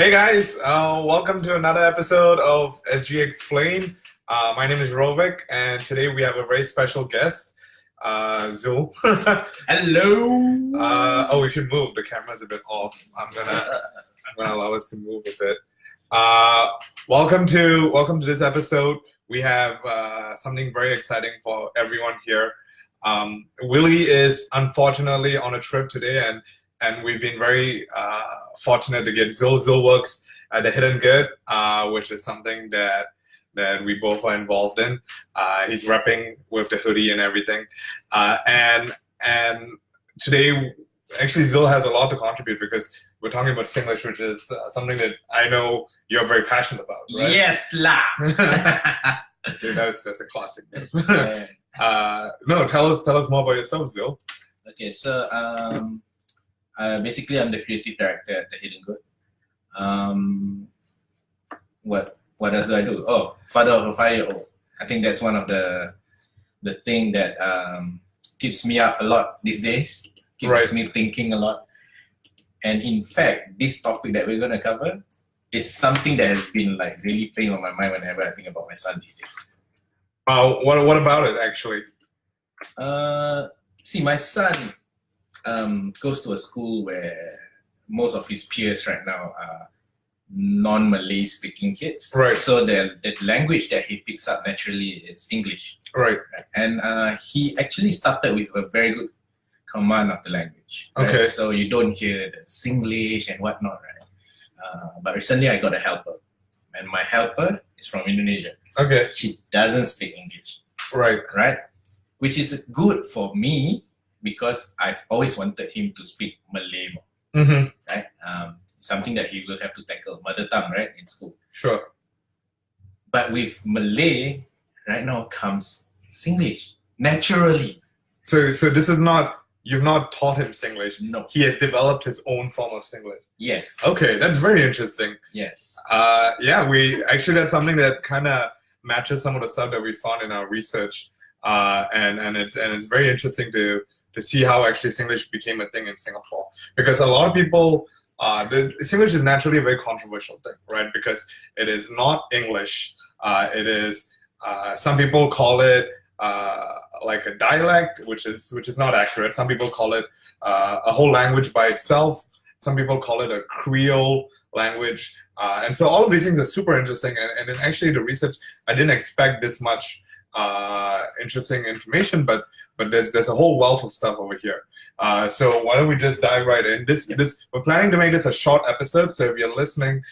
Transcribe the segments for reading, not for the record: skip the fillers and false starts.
Hey guys, welcome to another episode of SG Explain. My name is Rovik, and today we have a very special guest, Zul. Hello. We should move. The camera's a bit off. I'm gonna allow us to move a bit. Welcome to this episode. We have something very exciting for everyone here. Willie is unfortunately on a trip today, and we've been very fortunate to get Zul. Zul works at the Hidden Good, which is something that we both are involved in. He's repping with the hoodie and everything. And today, actually, Zul has a lot to contribute because we're talking about Singlish, which is something that I know you're very passionate about, right? Yes, la. Dude, that's a classic name. Yeah. No, tell us more about yourself, Zul. Okay, so basically I'm the creative director at the Hidden Good. What else do I do? Oh, father of a 5-year-old. I think that's one of the thing that keeps me up a lot these days. Keeps me thinking a lot. And in fact, this topic that we're gonna cover is something that has been like really playing on my mind whenever I think about my son these days. What about it actually? See, my son goes to a school where most of his peers right now are non-Malay speaking kids. Right. So the language that he picks up naturally is English. Right. And he actually started with a very good command of the language. Right? Okay. So you don't hear the Singlish and whatnot, right? But recently I got a helper. And my helper is from Indonesia. Okay. She doesn't speak English. Right. Right? Which is good for me because I've always wanted him to speak Malay more. Mm-hmm. Right? Something that he will have to tackle, mother tongue, right, in school. Sure. But with Malay, right now comes Singlish, naturally. So this is not, you've not taught him Singlish. No. He has developed his own form of Singlish. Yes. Okay, that's very interesting. Yes. That's something that kind of matches some of the stuff that we found in our research. And it's very interesting to see how actually Singlish became a thing in Singapore, because a lot of people, Singlish is naturally a very controversial thing, right? Because it is not English. It is some people call it like a dialect, which is not accurate. Some people call it a whole language by itself. Some people call it a Creole language, and so all of these things are super interesting. And in actually the research, I didn't expect this much interesting information, but there's a whole wealth of stuff over here. So why don't we just dive right in? This we're planning to make this a short episode. So if you're listening,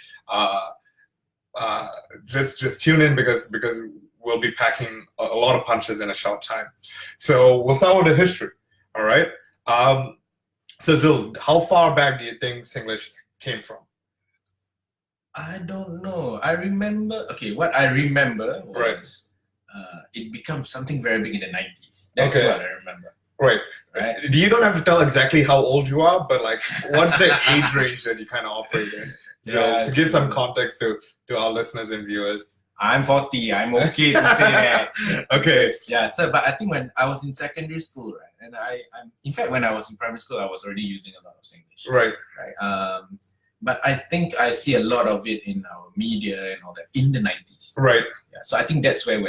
just tune in because we'll be packing a lot of punches in a short time. So we'll start with the history. All right. So Zul, how far back do you think Singlish came from? I don't know. I remember. Okay, what I remember was it became something very big in the 90s. That's what I remember. Right. Right. You don't have to tell exactly how old you are, but like, what's the age range that you kind of operate in? So to give some context to our listeners and viewers. I'm 40. I'm okay to say that. Okay. Yeah. So, but I think when I was in secondary school, right, and I'm in fact when I was in primary school, I was already using a lot of Singlish. Right. Right. But I think I see a lot of it in our media and all that in the 90s. Right. Yeah. So I think that's where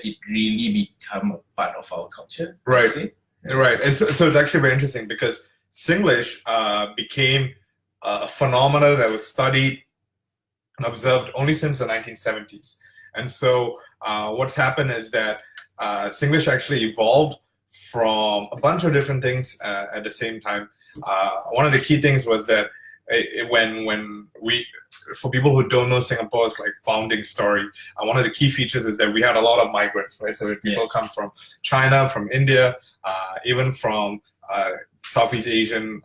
it really become a part of our culture. Right. Right. And so it's actually very interesting because Singlish became a phenomenon that was studied and observed only since the 1970s. And so what's happened is that Singlish actually evolved from a bunch of different things at the same time. One of the key things was that for people who don't know Singapore's like founding story, one of the key features is that we had a lot of migrants, right? So people come from China, from India, even from Southeast Asian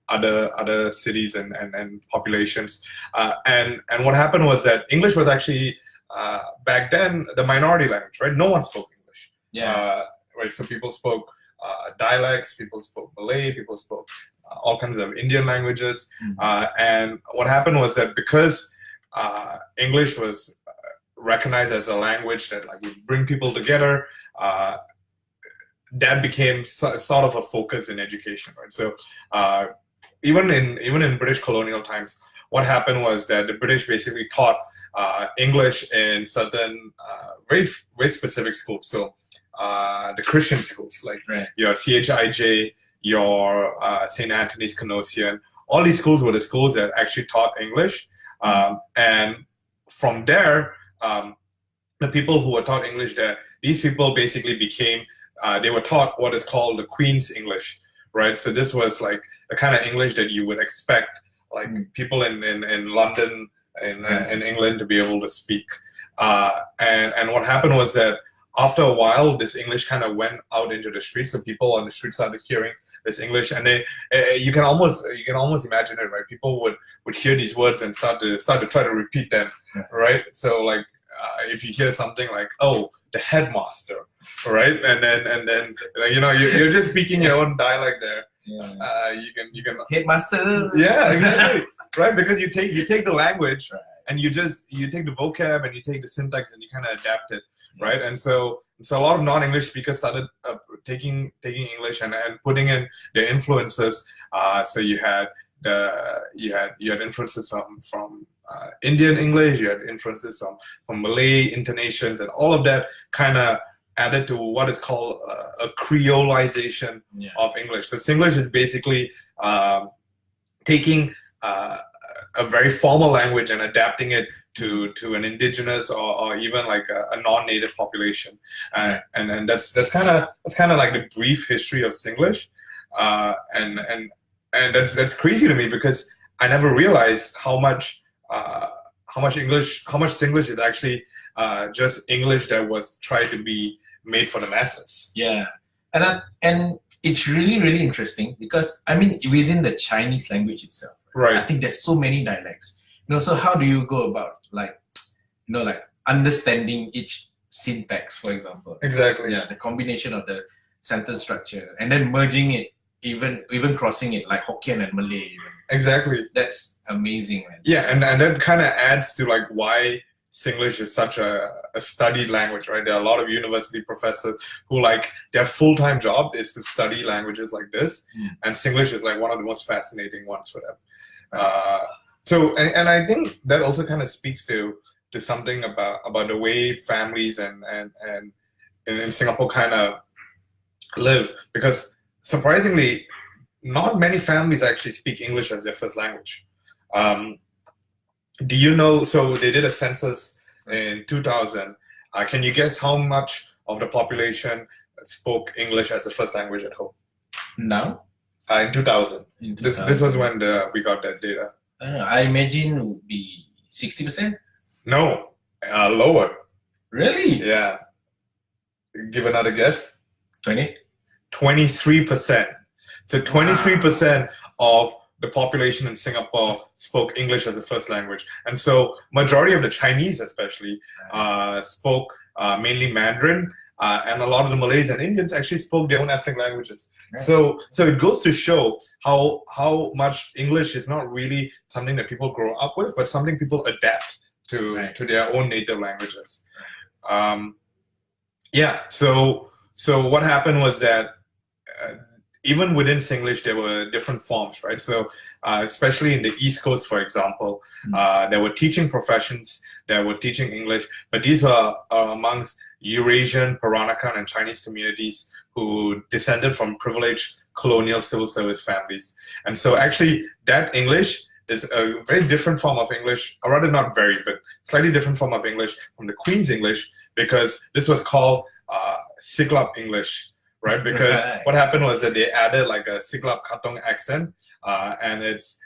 other cities and populations. And what happened was that English was actually back then the minority language, right? No one spoke English. Yeah. Right. So people spoke dialects, people spoke Malay, people spoke all kinds of Indian languages. And what happened was that because English was recognized as a language that like would bring people together, that became sort of a focus in education, right? So even in British colonial times, what happened was that the British basically taught English in certain very specific schools. So the Christian schools, like your CHIJ, your St. Anthony's Canossian, all these schools were the schools that actually taught English. And from there, the people who were taught English there, these people basically became, they were taught what is called the Queen's English, right? So this was like the kind of English that you would expect, like people in London, in England, to be able to speak. And what happened was that after a while, this English kind of went out into the streets, so people on the street started hearing this English, and you can almost imagine it, right? People would hear these words and start to try to repeat them, right? So like if you hear something like, "Oh, the headmaster," right, and then like, you're just speaking your own dialect there. You can headmaster. Yeah, exactly. Right, because you take the language and you take the vocab and you take the syntax and you kind of adapt it. Right, and so a lot of non-English speakers started taking English and putting in their influences. So you had influences from Indian English, you had influences from Malay intonations, and all of that kind of added to what is called a creolization of English. So Singlish is basically taking a very formal language and adapting it to an indigenous or even like a non-native population, and that's kind of like the brief history of Singlish, and that's crazy to me because I never realized how much Singlish is actually just English that was tried to be made for the masses. Yeah, and it's really interesting because I mean within the Chinese language itself, right? I think there's so many dialects. So how do you go about like understanding each syntax, for example? Exactly. Yeah, the combination of the sentence structure and then merging it, even crossing it like Hokkien and Malay. Even. Exactly. That's amazing, man. Yeah, and that kind of adds to like why Singlish is such a studied language, right? There are a lot of university professors who like their full-time job is to study languages like this, and Singlish is like one of the most fascinating ones for them. So, and I think that also kind of speaks to something about the way families and in Singapore kind of live, because surprisingly, not many families actually speak English as their first language. Do you know? So they did a census in 2000. Can you guess how much of the population spoke English as a first language at home? Now? In 2000. This was when we got that data. I don't know. I imagine it would be 60%. No, lower. Really? Yeah. Give another guess. 20? 23%. So 23% of the population in Singapore spoke English as a first language, and so majority of the Chinese, especially, spoke mainly Mandarin. And a lot of the Malays and Indians actually spoke their own ethnic languages. Right. So it goes to show how much English is not really something that people grow up with, but something people adapt to their own native languages. So what happened was that even within Singlish, there were different forms, right? So especially in the East Coast, for example, there were teaching professions that were teaching English, but these were amongst Eurasian, Peranakan, and Chinese communities who descended from privileged colonial civil service families. And so actually that English is a very different form of English, or rather not very, but slightly different form of English from the Queen's English, because this was called Siglap English, right? Because what happened was that they added like a Siglap Katong accent, and it's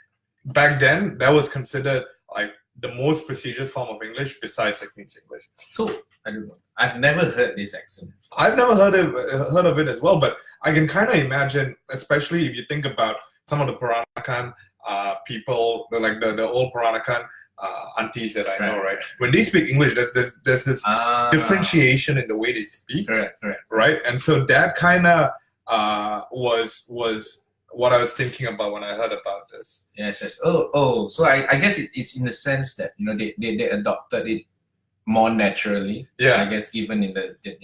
back then that was considered like the most prestigious form of English besides the Queen's English. So I don't know. I've never heard this accent. I've never heard of it as well, but I can kind of imagine, especially if you think about some of the Peranakan people, like the old Peranakan aunties that I know, right? When they speak English, there's this differentiation in the way they speak, correct. Right? And so that kind of was what I was thinking about when I heard about this. Yes. Oh. So I guess it's in the sense that they adopted it more naturally. Yeah. I guess given in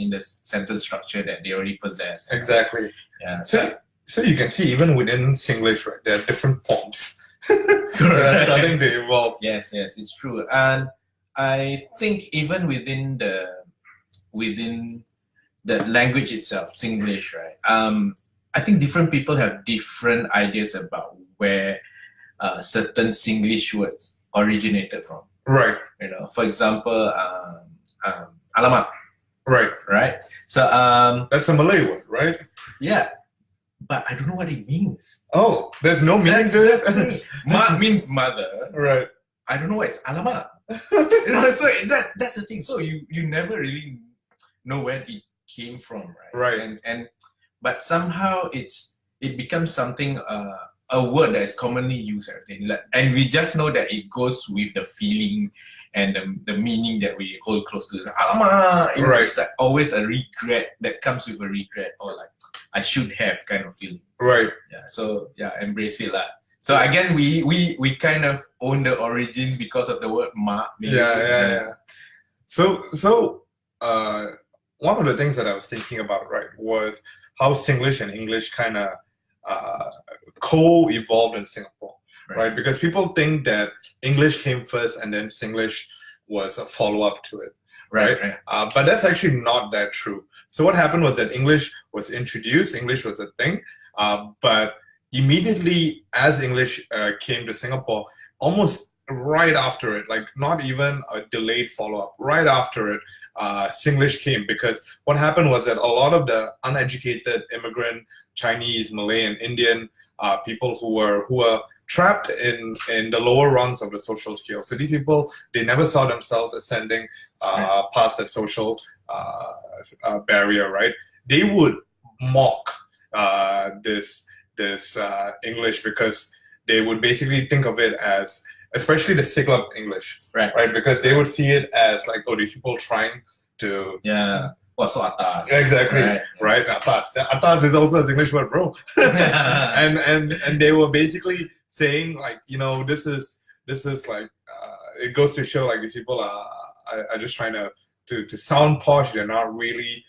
the sentence structure that they already possess. Exactly. Yeah. So So you can see even within Singlish, right, there are different forms. Correct. They're starting to evolve. Yes, it's true. And I think even within the language itself, Singlish, right? I think different people have different ideas about where certain Singlish words originated from. Right. You know, for example, alamak, Right. right? So That's a Malay word, right? yeah, but I don't know what it means. Oh, there's no meaning That's to the it? thing. Ma means mother. Right. I don't know what it's alamak. You know, so that's the thing. So you never really know where it came from, right? Right. And but somehow it becomes something a word that is commonly used, everything. And we just know that it goes with the feeling and the meaning that we hold close to. Alamak, you know, Right. it's like always a regret that comes with a regret, or like I should have kind of feeling. Right. Yeah. So yeah, embrace it lah. So I guess we kind of own the origins because of the word ma. Maybe. Yeah. So one of the things that I was thinking about, right, was how Singlish and English kind of co-evolved in Singapore, right? Because people think that English came first and then Singlish was a follow-up to it, right? But that's actually not that true. So what happened was that English was introduced, English was a thing, but immediately as English came to Singapore, almost right after it, like not even a delayed follow-up, right after it, Singlish came, because what happened was that a lot of the uneducated immigrant Chinese, Malay, and Indian people who were trapped in the lower rungs of the social scale. So these people, they never saw themselves ascending past that social barrier, right? They would mock this English, because they would basically think of it as, especially the Siglap English, right? Because they would see it as like, oh, these people trying to so atas. Exactly, right? Atas. Atas is also an English word, bro. and they were basically saying like, you know, this is like it goes to show like these people are just trying to sound posh. They're not really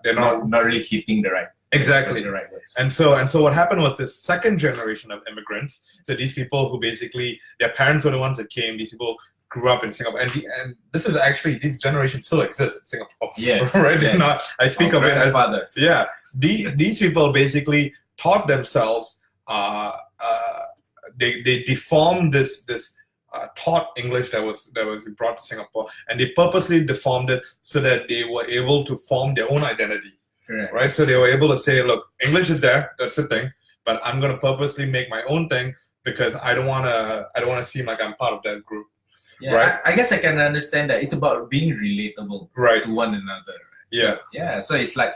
they're not really hitting the right. Exactly. The right words. And so what happened was this second generation of immigrants. So these people who basically, their parents were the ones that came. These people grew up in Singapore, and this is actually, these generations still exist in Singapore. Yes. Right? Yes. Not, I speak Our of it as fathers. yeah. These people basically taught themselves. They deformed this taught English that was brought to Singapore, and they purposely deformed it so that they were able to form their own identity. Correct. Right, so they were able to say, look, English is there, that's the thing, but I'm going to purposely make my own thing because I don't want to seem like I'm part of that group. Yeah, right. I guess I can understand that it's about being relatable to one another. Right? Yeah. So it's like,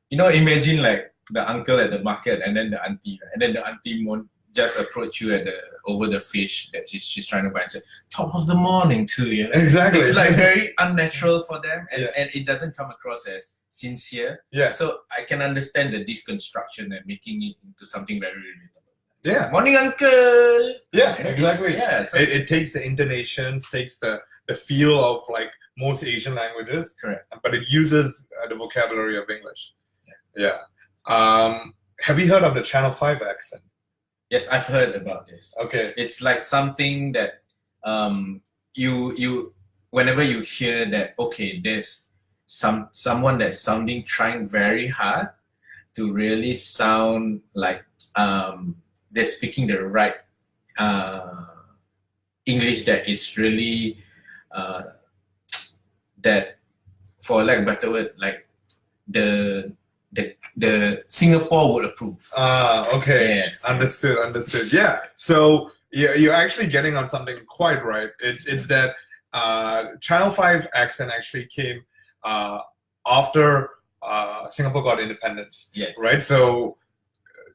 you know, imagine like the uncle at the market and then the auntie, right? And then the auntie won't just approach you over the fish that she's trying to buy and say, top of the morning to you. Exactly. It's like very unnatural for them, and it doesn't come across as sincere. Yeah. So I can understand the deconstruction and making it into something very relatable. Yeah. Morning, uncle. Yeah, exactly. Yeah. So it takes the intonation, takes the feel of like most Asian languages. Correct. But it uses the vocabulary of English. Yeah. Have you heard of the Channel 5 accent? Yes, I've heard about this. Okay. It's like something that you whenever you hear that, okay, there's someone that's trying very hard to really sound like they're speaking the right English that is really that, for lack of a better word, like the Singapore would approve. Okay. Yes. Understood. Yeah. So you're actually getting on something quite right. It's that Channel 5 accent actually came after Singapore got independence. Yes. Right. So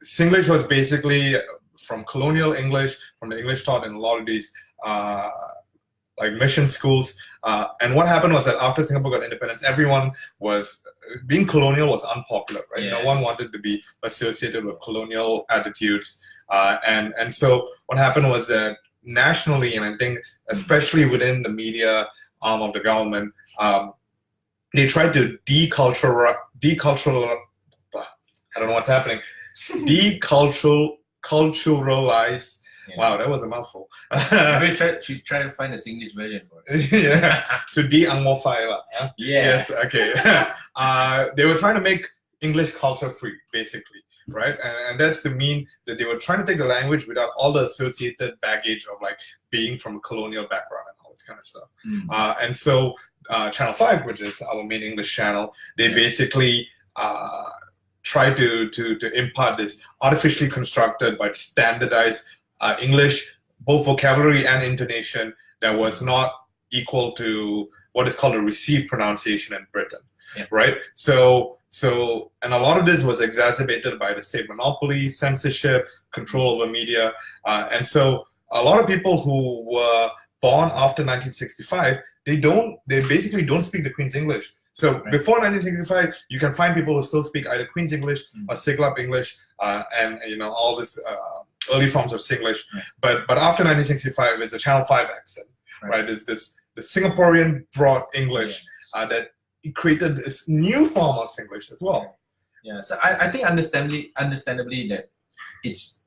Singlish was basically from colonial English, from the English taught in a lot of these like mission schools. And what happened was that after Singapore got independence, everyone was being colonial was unpopular, right? Yes. No one wanted to be associated with colonial attitudes. And so what happened was that nationally, and I think especially within the media arm of the government, they tried to decultural. I don't know what's happening. deculturalize. Yeah. Wow, that was a mouthful. Maybe try to find a Singlish version for it. Yeah, to de-Angmofy. Yeah. Yes, okay. They were trying to make English culture free, basically, right? And that's to mean that they were trying to take the language without all the associated baggage of like being from a colonial background and all this kind of stuff. And so Channel 5, which is our main English channel, they basically try to impart this artificially constructed but standardized English, both vocabulary and intonation, that was not equal to what is called a received pronunciation in Britain, right? So, and a lot of this was exacerbated by the state monopoly, censorship, control over media, and so a lot of people who were born after 1965, they basically don't speak the Queen's English. So before 1965, you can find people who still speak either Queen's English or Siglap English, and all this early forms of Singlish. But after 1965, it's a Channel 5 accent, right? It's the Singaporean broad English that created this new form of Singlish as well. Yeah, so I think understandably that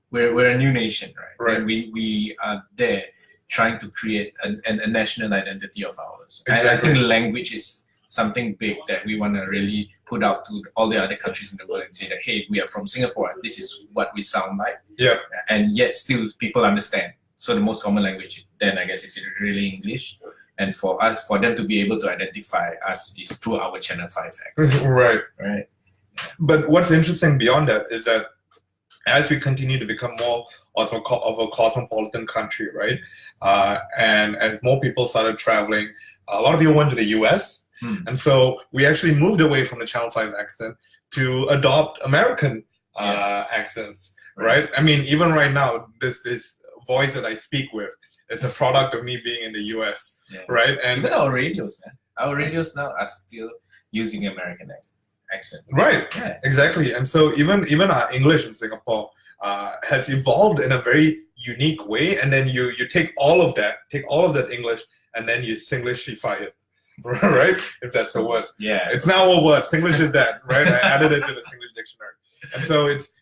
we're a new nation, right? And we are there trying to create a national identity of ours. Exactly. I think language is something big that we want to really put out to all the other countries in the world and say that, hey, we are from Singapore, this is what we sound like. Yeah. And yet still people understand. So the most common language then, I guess, is really English. And for them to be able to identify us is through our Channel 5 accent. Right. But what's interesting beyond that is that as we continue to become more of a cosmopolitan country, right? And as more people started traveling, a lot of people went to the US. And so we actually moved away from the Channel 5 accent to adopt American accents, right? I mean, even right now, this voice that I speak with is a product of me being in the US, right? And even our radios, man. Our radios now are still using American accent. Right, exactly. And so even our English in Singapore has evolved in a very unique way. And then you take all of that English, and then you Singlishify it. Right, if that's a word. Yeah, it's now a word. Singlish is that, right? I added it to the Singlish dictionary, and so it's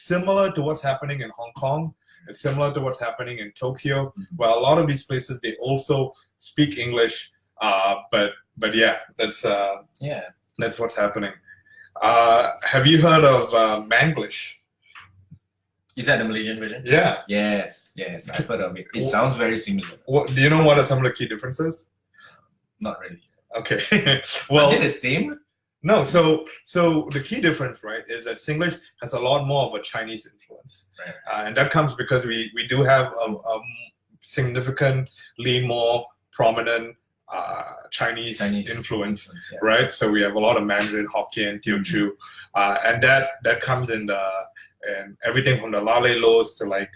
similar to what's happening in Hong Kong. It's similar to what's happening in Tokyo, where a lot of these places they also speak English. But yeah, that's what's happening. Have you heard of Manglish? Is that the Malaysian version? Yeah. Yes, I've heard of it. It sounds very similar. Do you know what are some of the key differences? Not really. Okay. Well, are they the same? No. So the key difference, right, is that Singlish has a lot more of a Chinese influence, and that comes because we do have a significantly more prominent Chinese influence, right? So we have a lot of Mandarin, Hokkien, Teochew, and that comes in everything from the Lale-Los to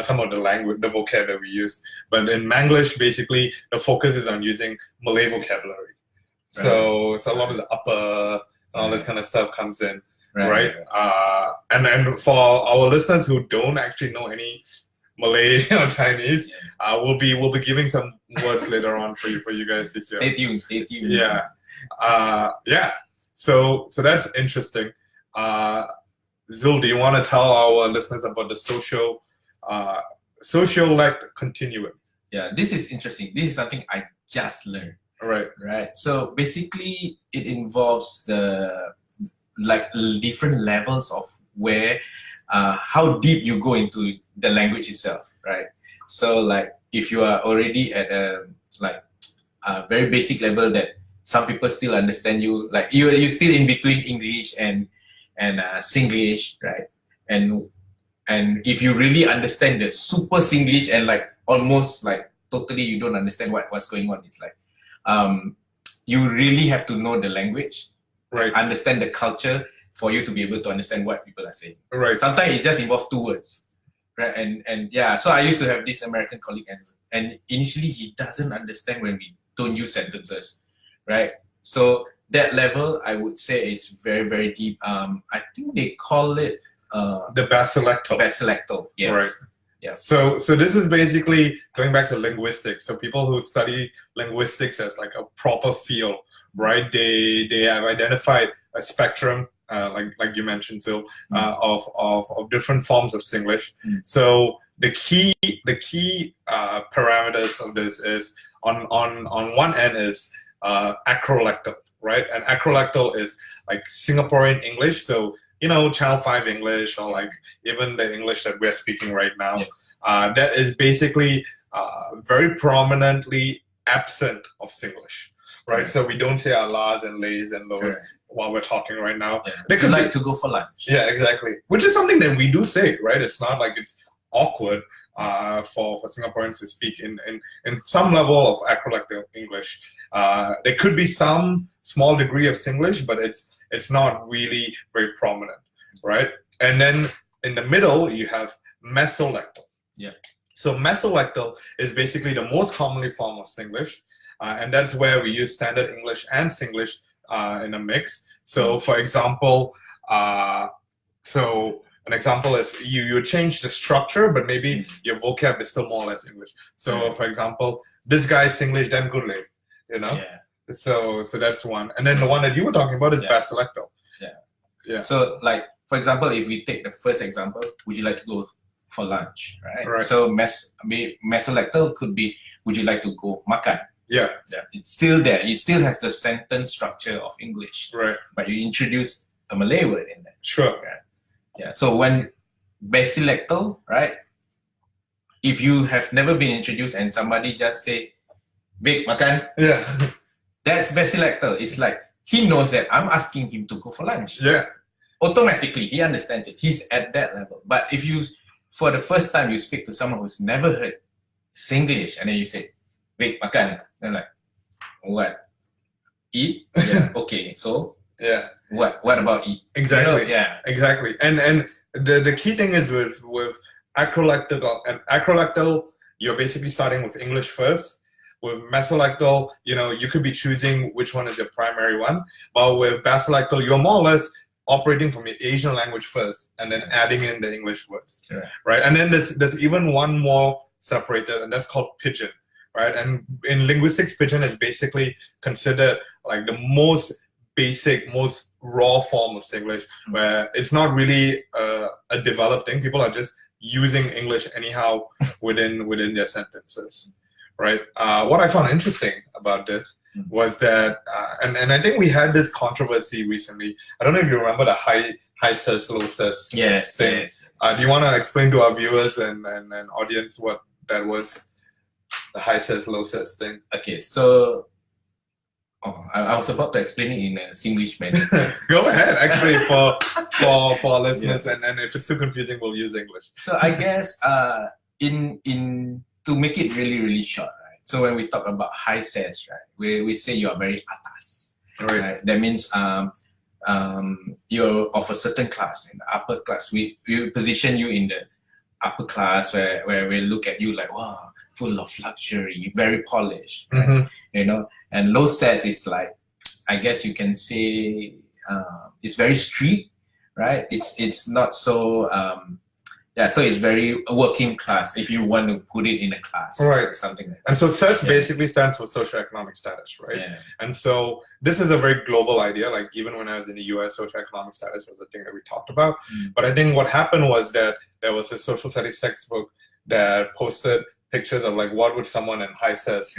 some of the language, the vocab that we use. But in Manglish, basically, the focus is on using Malay vocabulary. So a lot of the upper, all this kind of stuff comes in, right? And for our listeners who don't actually know any Malay or Chinese, we'll be giving some words later on for you guys to hear. Stay tuned. Yeah. So that's interesting. Zul, do you want to tell our listeners about the sociolect continuum? Yeah, this is interesting. This is something I just learned. Right. So basically, it involves the different levels of where, how deep you go into the language itself, right? So if you are already at a very basic level that some people still understand you, you're still in between English and Singlish, right? And if you really understand the super Singlish and almost totally you don't understand what's going on, it's you really have to know the language, understand the culture for you to be able to understand what people are saying. Sometimes it just involves two words, right? And so I used to have this American colleague, and initially he doesn't understand when we don't use sentences, right? So that level, I would say, is very, very deep. I think they call it the basilectal. Basilectal, yes. Right. Yeah. So this is basically going back to linguistics. So people who study linguistics as a proper field, right? They have identified a spectrum like you mentioned, so of different forms of Singlish. So the key parameters of this is on one end is acrolectal, right? And acrolectal is like Singaporean English, so Channel 5 English, or like even the English that we're speaking right now. That is basically very prominently absent of Singlish, right? So we don't say our las and lays and those while we're talking right now. They could like to go for lunch. Yeah, exactly. Which is something that we do say, right? It's not like it's awkward for Singaporeans to speak in some level of acrolectal English. There could be some small degree of Singlish, but it's not really very prominent, right? And then in the middle, you have mesolectal. So mesolectal is basically the most commonly form of Singlish, and that's where we use Standard English and Singlish in a mix. So, for example, an example is you change the structure, but maybe your vocab is still more or less English. So, for example, this guy's Singlish, damn good lay, So that's one, and then the one that you were talking about is basilectal. So, like for example, if we take the first example, would you like to go for lunch, right? So mesolectal could be, would you like to go makan? It's still there. It still has the sentence structure of English, right? But you introduce a Malay word in there. So when basilectal, right? If you have never been introduced and somebody just say, "Big makan," that's basilectal. It's like he knows that I'm asking him to go for lunch. Automatically he understands it. He's at that level. But if you, for the first time, you speak to someone who's never heard Singlish, and then you say, "Big makan," they're like, "What? Eat?" Okay. So what about eat? Exactly. Exactly. And the key thing is with acrolectal, you're basically starting with English first. With mesolectal, you could be choosing which one is your primary one. But with basilectal, you're more or less operating from your Asian language first, and then adding in the English words, right? And then there's even one more separated, and that's called pidgin, right? And in linguistics, pidgin is basically considered like the most basic, most raw form of Singlish, where it's not really a developed thing. People are just using English anyhow within their sentences, right? What I found interesting about this was that, and I think we had this controversy recently. I don't know if you remember the high ses, low ses thing. Do you want to explain to our viewers and audience what that was? The high ses, low ses thing. Okay, so I was about to explain it in a Singlish manner. Go ahead, actually, for our listeners, and if it's too confusing, we'll use English. So I guess in to make it really, really short, right? So when we talk about high ses, right, we say you are very atas, right? That means you're of a certain class, in the upper class. We position you in the upper class where we look at you like, wow, full of luxury, very polished, right? And low ses is like, I guess you can say, it's very street, right? It's not so so it's very working class, if you want to put it in a class, right? Something like that. And so ses basically stands for socioeconomic status, right? And so this is a very global idea. Like even when I was in the US, socioeconomic status was a thing that we talked about. But I think what happened was that there was a social studies textbook that posted pictures of like what would someone in high ses,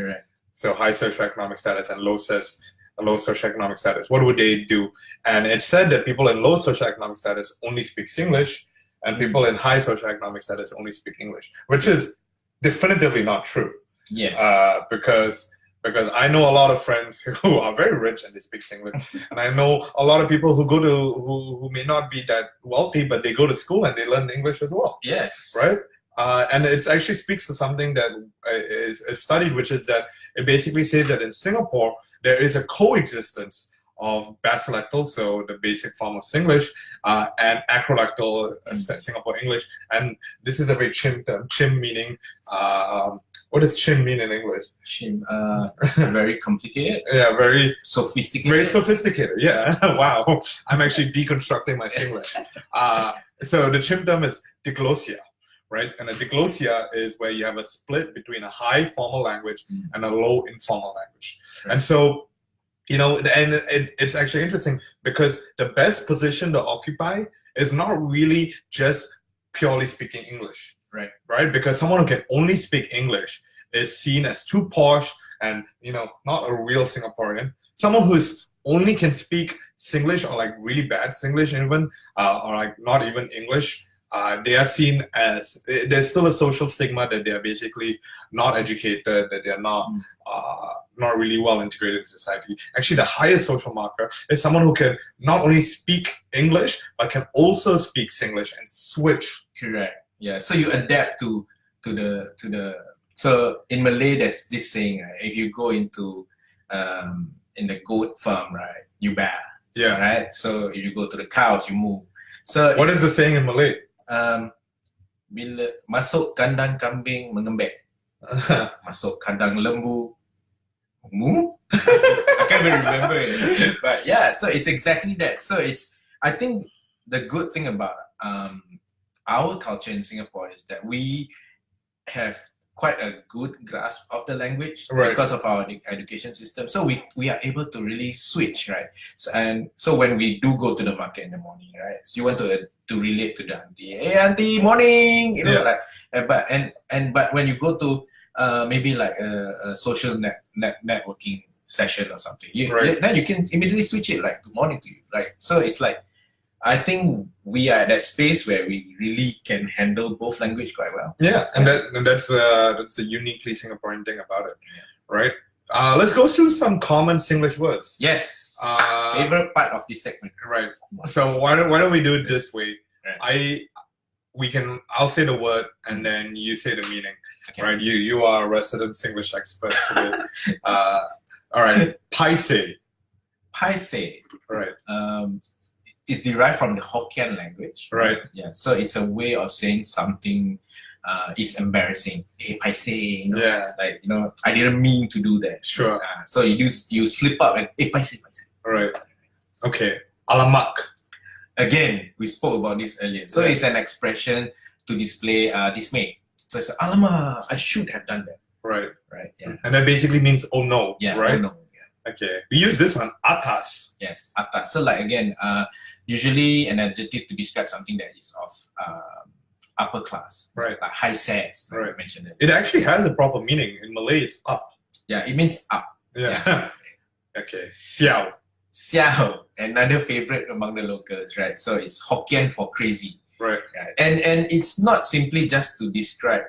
so high socioeconomic status, and low ses, low socioeconomic status, what would they do? And it said that people in low socioeconomic status only speak Singlish, and people in high socioeconomic status only speak English, which is definitively not true. Because I know a lot of friends who are very rich and they speak Singlish, and I know a lot of people who who may not be that wealthy, but they go to school and they learn English as well. Right? And it actually speaks to something that is studied, which is that it basically says that in Singapore, there is a coexistence of basilectal, so the basic form of Singlish, and acrolectal, Singapore English. And this is a very chim term, chim meaning, what does chim mean in English? Chim, very complicated. Very sophisticated. Very sophisticated, wow. I'm actually deconstructing my Singlish. So the chim term is diglossia. Right? And a diglossia is where you have a split between a high formal language and a low informal language. And so and it's actually interesting because the best position to occupy is not really just purely speaking English, right? Because someone who can only speak English is seen as too posh and not a real Singaporean. Someone who's only can speak Singlish or like really bad Singlish even or like not even English, they are seen as there's still a social stigma that they're basically not educated, that they're not really well integrated in society. Actually, the highest social marker is someone who can not only speak English but can also speak Singlish and switch. Correct. Yeah. So you adapt to the. So in Malay, there's this saying: if you go into in the goat farm, right, you bear. Yeah. Right. So if you go to the cows, you move. So what is the saying in Malay? Bila masuk kandang kambing mengembek, masuk kandang lembu moo. I can't even remember it. But yeah, so it's exactly that. So I think the good thing about our culture in Singapore is that we have quite a good grasp of the language because of our education system. So we are able to really switch, right? So when we do go to the market in the morning, right? So you want to relate to the auntie. Hey auntie, morning. But when you go to maybe like a social networking session or something, then you can immediately switch it like good morning to you, right? So it's like I think we are at that space where we really can handle both language quite well. Yeah, and that's a uniquely Singaporean thing about it, right? Let's go through some common Singlish words. Yes, favorite part of this segment. Right. So why don't we do it this way? Right. I'll say the word and then you say the meaning. Okay. Right? You are a resident Singlish expert today. All right. Paise. Paise. Right. It's derived from the Hokkien language. Right. Yeah. So it's a way of saying something is embarrassing. Hey, paise. Yeah. Like I didn't mean to do that. Sure. So you slip up and hey, paise. Right. Okay. Alamak. Again, we spoke about this earlier. So it's an expression to display dismay. So it's alamak, I should have done that. Right. Right. Yeah. And that basically means oh no. Yeah. Right. Oh no. Okay, we use this one, atas. Yes, atas. So like again, usually an adjective to describe something that is of upper class, right? Like high sass, right? I mentioned it. It actually has a proper meaning. In Malay, it's up. Yeah, it means up. Yeah. Okay, xiao. Xiao, another favorite among the locals, right? So it's Hokkien for crazy. Right. Yeah. And it's not simply just to describe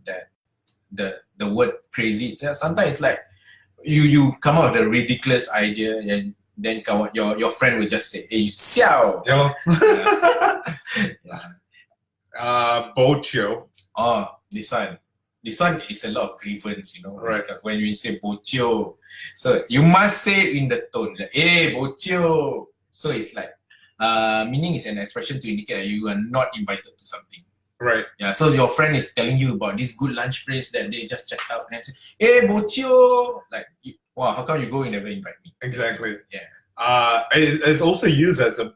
that the word crazy itself. Sometimes it's like you come up with a ridiculous idea and then your friend will just say, hey, you xiao. Hello. Yeah. Bochio. Oh, this one is a lot of grievance, Right. Like when you say bochio. So you must say it in the tone, like, hey, bochio. So it's like, meaning is an expression to indicate that you are not invited to something. Right. Yeah. So your friend is telling you about this good lunch place that they just checked out and say, hey, bochio. Like, wow, how come you go and never invite me? Exactly. Yeah. It's also used as a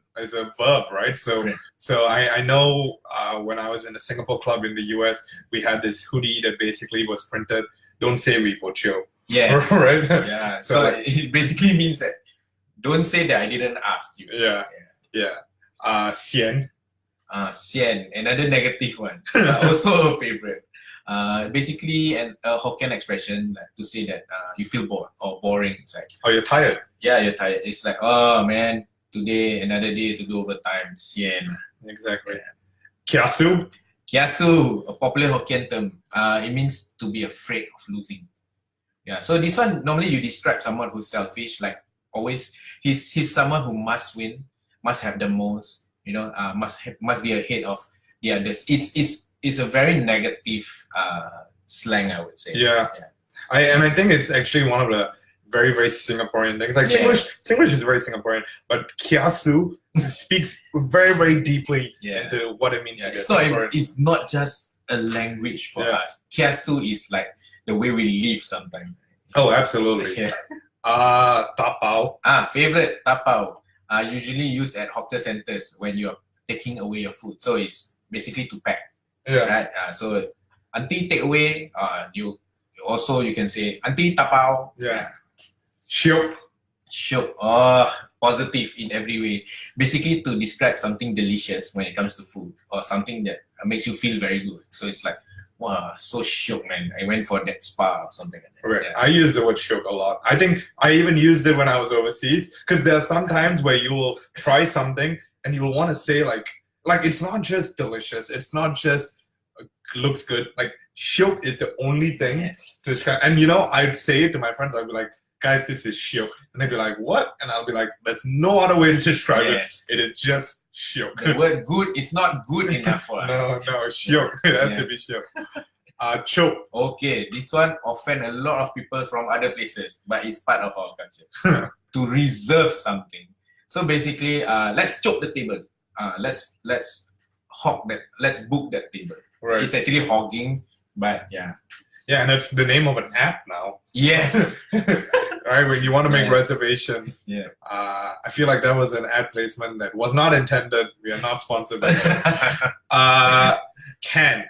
verb, right? So right. So I know when I was in a Singapore club in the US, we had this hoodie that basically was printed, don't say we bochio. Yeah. Right? Yeah. So it basically means that don't say that I didn't ask you. Yeah. Xian. Xian, another negative one. Also a favorite. Basically a Hokkien expression like, to say that you feel bored or boring. It's like, oh, you're tired. Yeah, you're tired. It's like, oh man, today another day to do overtime. Xian. Exactly. Kiasu. Kiasu, a popular Hokkien term. It means to be afraid of losing. Yeah. So this one normally you describe someone who's selfish, like always he's someone who must win, must have the most. Must be ahead of the others. It's a very negative slang, I would say. Yeah. I think it's actually one of the very, very Singaporean things. Like Singlish is very Singaporean, but kiasu speaks very, very deeply into what it means to get Singaporean. It's not just a language for us. Kiasu is like the way we live sometimes. Oh, absolutely. Tapao. Favorite tapao. Usually used at hawker centers when you're taking away your food. So it's basically to pack. Yeah. Right? So auntie take away, you can say auntie tapao. Yeah. Shiok. Shiok. Oh, positive in every way. Basically, to describe something delicious when it comes to food or something that makes you feel very good. So it's like, wow, so shiok, man. I went for that spa or something like that. Right. Yeah. I use the word shook a lot. I think I even used it when I was overseas because there are some times where you will try something and you will want to say like it's not just delicious. It's not just looks good. Like shook is the only thing Yes. to describe. And I'd say it to my friends. I'd be like, guys, this is shook. And they'd be like, what? And I'll be like, there's no other way to describe Yes. it. It is just shook. The word good is not good enough for us. No, shook. It has to be Yes. shook. Choke. Okay, this one offend a lot of people from other places, but it's part of our culture. To reserve something. So basically, let's choke the table. Let's hog that. Let's book that table. Right. It's actually hogging, but yeah. Yeah, and it's the name of an app now. Yes. Right, when you want to make Yeah. reservations. Yeah. I feel like that was an ad placement that was not intended. We are not sponsored by that. Can.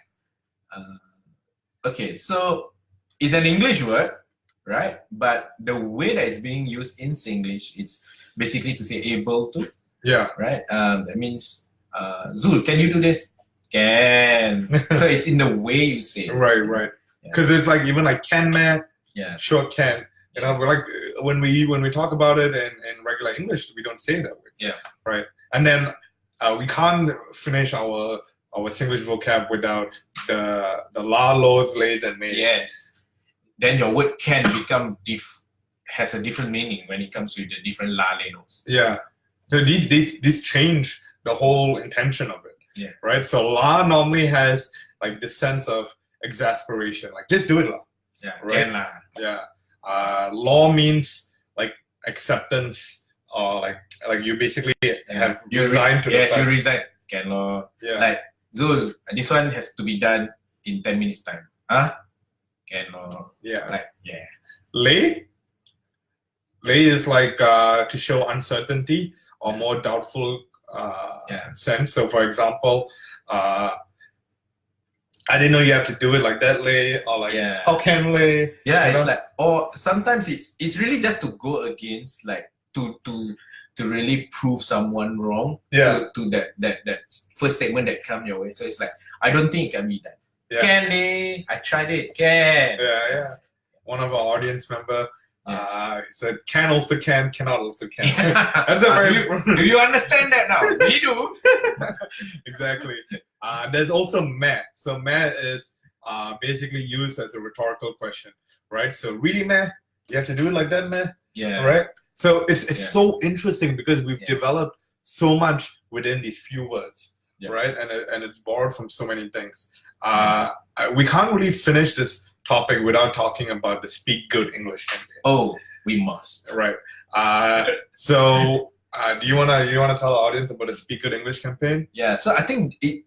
Okay, so it's an English word, right? But the way that it's being used in Singlish, it's basically to say able to, Yeah. right? That means, Zul, can you do this? Can. So it's in the way you say it. Right. Because it's like even like can man, Yeah. sure can. We're like when we talk about it in regular English, we don't say it that way. Yeah. Right. And then we can't finish our Singlish vocab without the la, los, lays, and mays. Yes. Then your word can become has a different meaning when it comes with the different la-le-nos. Yeah. So these change the whole intention of it. Yeah. Right. So la normally has like this sense of exasperation, like just do it la. Yeah. Right. Can la. Yeah. Law means like acceptance or like you basically have You resigned to the yes, fact. you resign. Can lo. Yeah. Like Zul, this one has to be done in 10 minutes time. Huh? Can lo. Yeah. Like yeah. Lay is like to show uncertainty or more doubtful sense. So for example, I didn't know you have to do it like that, lay, or like Yeah. how can lay? Yeah, You it's know? like, or sometimes it's really just to go against, like to really prove someone wrong. Yeah. To that first statement that come your way. So it's like, I don't think it can be done. Yeah. Can they? I tried it. Can. Yeah. One of our audience member he said can also can, cannot also can. That's a very do you understand that now? We do. Exactly. There's also meh. So meh is basically used as a rhetorical question, right? So really meh? You have to do it like that, meh? Yeah. Right? So it's Yeah. so interesting because we've Yeah. developed so much within these few words, Yeah. right? And it's borrowed from so many things. We can't really finish this topic without talking about the Speak Good English campaign, Oh, we must. right? So do you wanna tell the audience about the Speak Good English campaign? Yeah. So I think it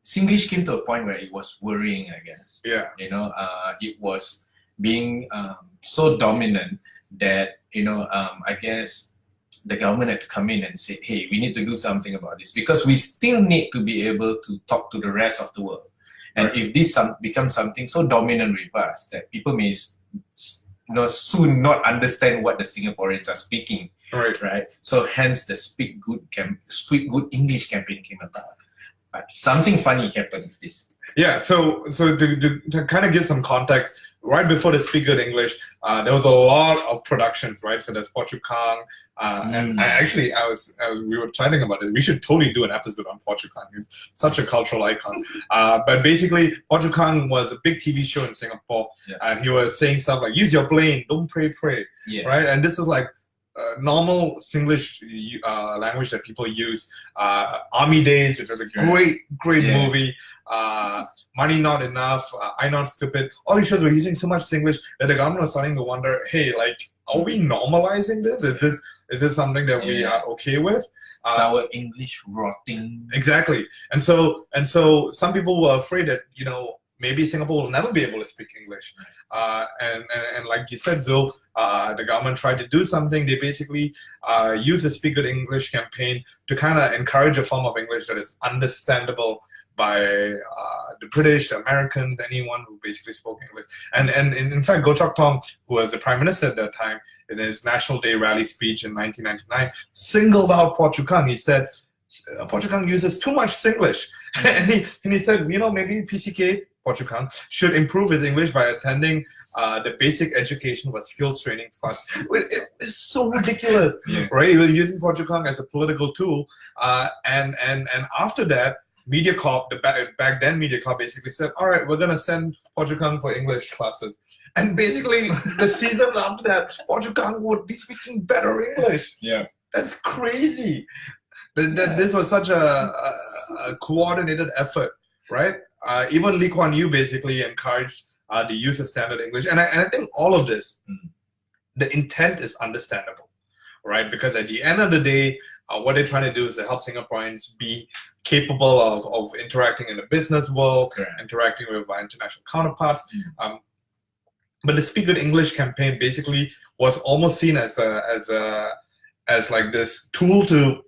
Singlish came to a point where it was worrying, I guess. Yeah. It was being so dominant that I guess the government had to come in and say, hey, we need to do something about this because we still need to be able to talk to the rest of the world. And Right. if this becomes something so dominant with us that people may soon not understand what the Singaporeans are speaking, right? So hence the Speak Good English campaign came about. But something funny happened with this. Yeah, so to kind of give some context, right before the Speak Good English, there was a lot of productions, right? So there's Phua Chu Kang, and we were chatting about it. We should totally do an episode on Phua Chu Kang. He's such a cultural icon. But basically, Phua Chu Kang was a big TV show in Singapore, and he was saying stuff like, use your brain, don't pray, Yeah. right? And this is like normal Singlish language that people use. Army Days, which was a great Yeah. movie. Money Not Enough, I Not Stupid. All these shows were using so much Singlish that the government was starting to wonder, hey, like, are we normalizing this? Is this something that we are okay with? It's our English rotting. Exactly. And so some people were afraid that, maybe Singapore will never be able to speak English. And like you said, Zul, the government tried to do something. They basically used the Speak Good English campaign to kind of encourage a form of English that is understandable the British, the Americans, anyone who basically spoke English. And in fact, Goh Chok Tong, who was the prime minister at that time, in his National Day rally speech in 1999, singled out Phua Chu Kang. He said, Phua Chu Kang uses too much Singlish. and he said, maybe PCK, Phua Chu Kang, should improve his English by attending the basic education but skills training class. It's so ridiculous, right? He was using Phua Chu Kang as a political tool. And after that, MediaCorp, back then MediaCorp basically said, all right, we're going to send Phua Chu Kang for English classes. And basically, the season after that, Phua Chu Kang would be speaking better English. Yeah. That's crazy. This was such a coordinated effort, right? Even Lee Kuan Yew basically encouraged the use of standard English. And I think all of this, the intent is understandable, right? Because at the end of the day, what they're trying to do is to help Singaporeans be capable of interacting in the business world, interacting with our international counterparts. But the Speak Good English campaign basically was almost seen as like this tool to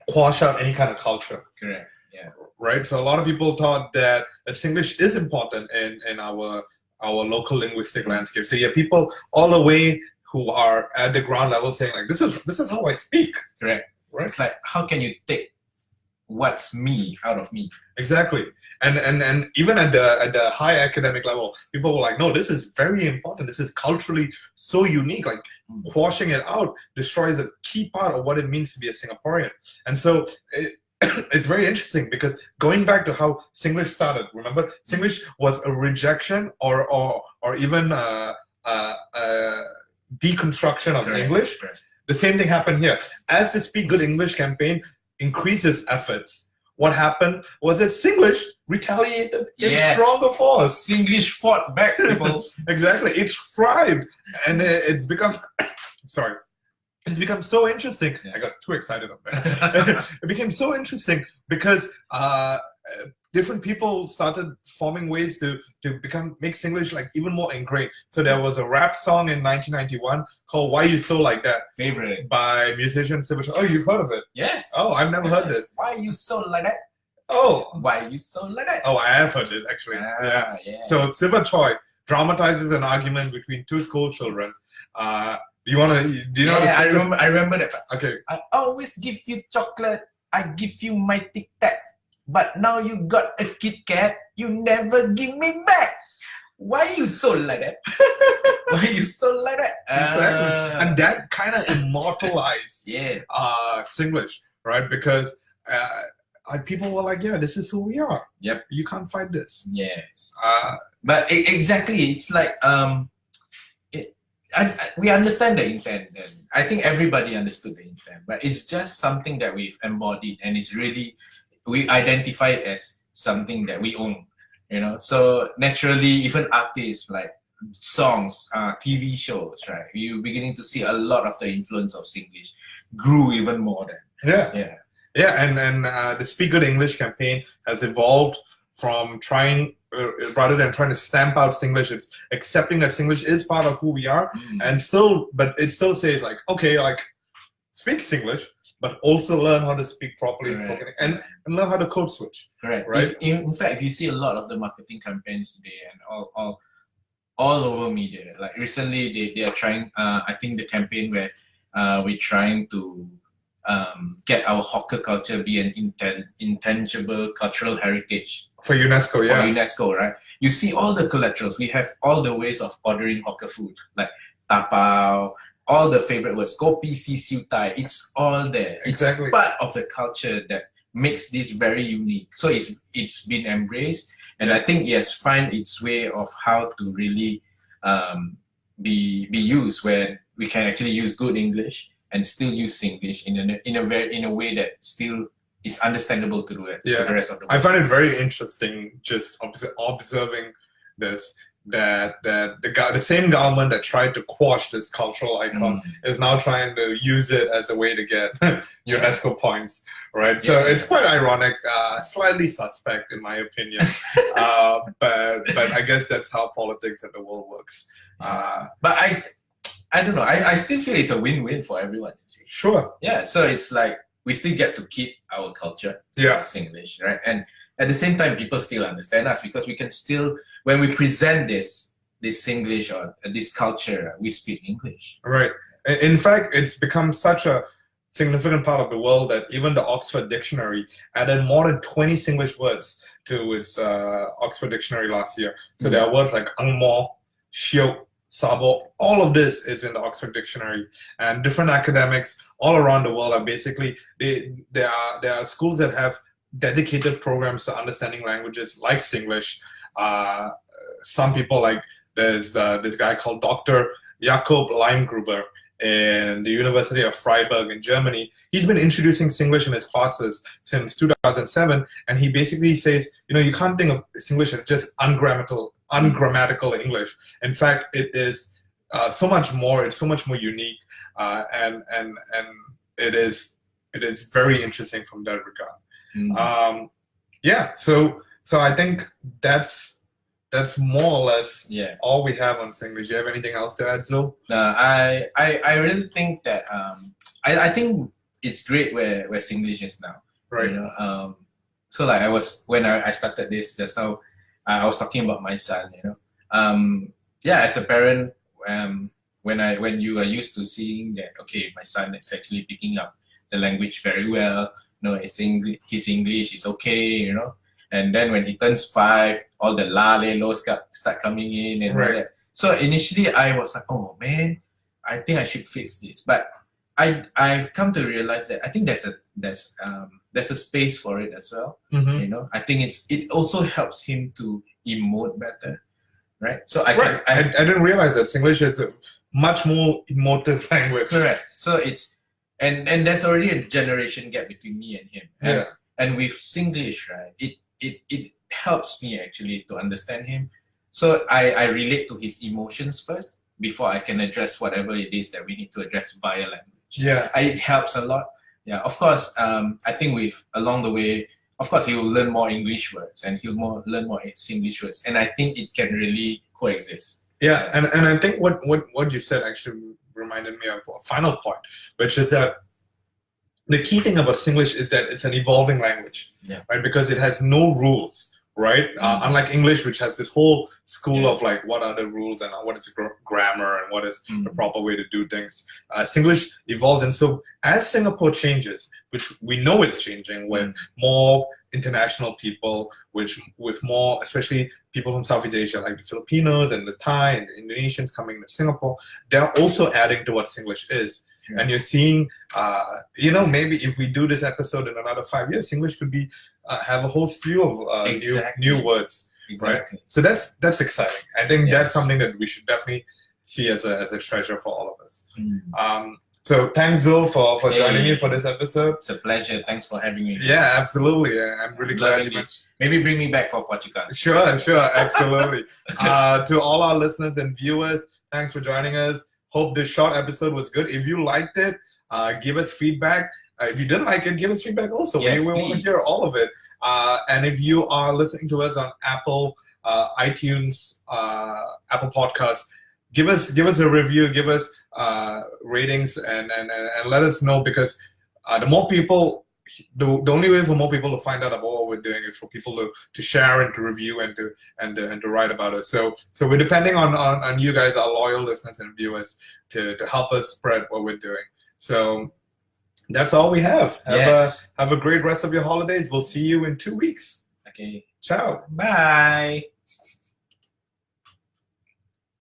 quash out any kind of culture. Correct. Yeah. Right. So a lot of people thought that Singlish is important in our local linguistic landscape. So people all the way who are at the ground level saying like, this is how I speak. Correct. Right. It's like, how can you take what's me out of me? Exactly. And even at the high academic level, people were like, no, this is very important. This is culturally so unique. Like quashing it out destroys a key part of what it means to be a Singaporean. And so it's very interesting because going back to how Singlish started, remember, Singlish was a rejection or even a deconstruction of English. The same thing happened here. As the Speak Good English campaign increases efforts, what happened was that Singlish retaliated in stronger force. Singlish fought back, people. Exactly. It thrived. And it's become, sorry, it's become so interesting. I got too excited up there. It became so interesting because different people started forming ways to make Singlish like even more ingrained. So there was a rap song in 1991 called "Why You So Like That," favorite by musician Silver. Oh, you've heard of it? Yes. Oh, I've never heard this. Why you so like that? Oh, why you so like that? Oh, I have heard this actually. Yeah. So Siva Choi dramatizes an argument between two school children. Do you know? I remember that. Okay. I always give you chocolate. I give you my Tic Tac. But now you got a Kit Kat, you never give me back. Why you so like that? Why you so like that? Exactly. And that kind of immortalized Singlish, right? Because people were like, yeah, this is who we are. Yep. You can't fight this. Yes. But exactly, it's like we understand the intent, and I think everybody understood the intent, but it's just something that we've embodied, and it's really, we identify it as something that we own, so naturally even artists like songs, TV shows, right, you're beginning to see a lot of the influence of Singlish grew even more than and the Speak Good English campaign has evolved from trying rather than trying to stamp out Singlish, it's accepting that Singlish is part of who we are, but it still says like, okay, like speak Singlish, but also learn how to speak properly and learn how to code switch. Correct. Right. In fact, if you see a lot of the marketing campaigns today and all over media, like recently they are trying. I think the campaign where we're trying to get our hawker culture be an intangible cultural heritage for UNESCO. For UNESCO, right? You see all the collaterals. We have all the ways of ordering hawker food, like tapao. All the favorite words, kopi, sisiu, tai, it's all there. Exactly. It's part of the culture that makes this very unique. So it's been embraced, and I think it has found its way of how to really be used, where we can actually use good English and still use Singlish in a way that still is understandable to the rest of the world. I find it very interesting just observing this. That the same government that tried to quash this cultural icon is now trying to use it as a way to get UNESCO points, right? So it's quite ironic, slightly suspect in my opinion, but I guess that's how politics in the world works. But I don't know. I still feel it's a win-win for everyone. Sure. Yeah. So it's like we still get to keep our culture, Singlish, right? at the same time, people still understand us because we can still, when we present this Singlish or this culture, we speak English. Right. In fact, it's become such a significant part of the world that even the Oxford Dictionary added more than 20 Singlish words to its Oxford Dictionary last year. So there are words like angmo, shiok, sabo, all of this is in the Oxford Dictionary. And different academics all around the world are basically, there are schools that have dedicated programs to understanding languages like Singlish. Some people, like there's this guy called Dr. Jakob Leimgruber in the University of Freiburg in Germany. He's been introducing Singlish in his classes since 2007, and he basically says, you can't think of Singlish as just ungrammatical English. In fact, it is so much more. It's so much more unique, and it is very interesting from that regard. Yeah. So I think that's more or less all we have on Singlish. Do you have anything else to add, Zoe? No, I really think that I think it's great where Singlish is now. Right. So like when I started this just now, I was talking about my son. As a parent, when you are used to seeing that, okay, my son is actually picking up the language very well. His English is okay. And then when he turns 5, all the la, le, lo start coming in and all that. So initially I was like, oh man, I think I should fix this. But I've come to realize that I think there's a space for it as well. I think it also helps him to emote better, right? So I didn't realize that Singlish is a much more emotive language. Correct. So it's and there's already a generation gap between me and him. And with Singlish, right, it helps me actually to understand him. So I relate to his emotions first before I can address whatever it is that we need to address via language. It helps a lot. Of course, I think along the way, of course, he will learn more English words and he'll learn more Singlish words. And I think it can really coexist. Yeah, and I think what you said actually reminded me of a final point, which is that the key thing about Singlish is that it's an evolving language, right? Because it has no rules, right? Unlike English, which has this whole school of like what are the rules and what is grammar and what is the proper way to do things. Singlish evolved, and so as Singapore changes, which we know it's changing with more international people, with more, especially people from Southeast Asia, like the Filipinos and the Thai and the Indonesians coming to Singapore, they're also adding to what Singlish is. And you're seeing, maybe if we do this episode in another 5 years, English could be have a whole slew of new words. Exactly. Right? So that's exciting. I think that's something that we should definitely see as a treasure for all of us. So thanks, Zoe, for joining me for this episode. It's a pleasure. Thanks for having me. Yeah, absolutely. I'm really glad you Maybe bring me back for Portugal. Sure, absolutely. To all our listeners and viewers, thanks for joining us. Hope this short episode was good. If you liked it, give us feedback. If you didn't like it, give us feedback also. Yes, we want to hear all of it. And if you are listening to us on Apple, iTunes, Apple Podcasts, give us a review, give us ratings, and let us know, because the more people, the only way for more people to find out about what we're doing is for people to share and to review and to write about us. So we're depending on you guys, our loyal listeners and viewers, to help us spread what we're doing. So that's all we have. Have a great rest of your holidays. We'll see you in 2 weeks. Okay. Ciao. Bye.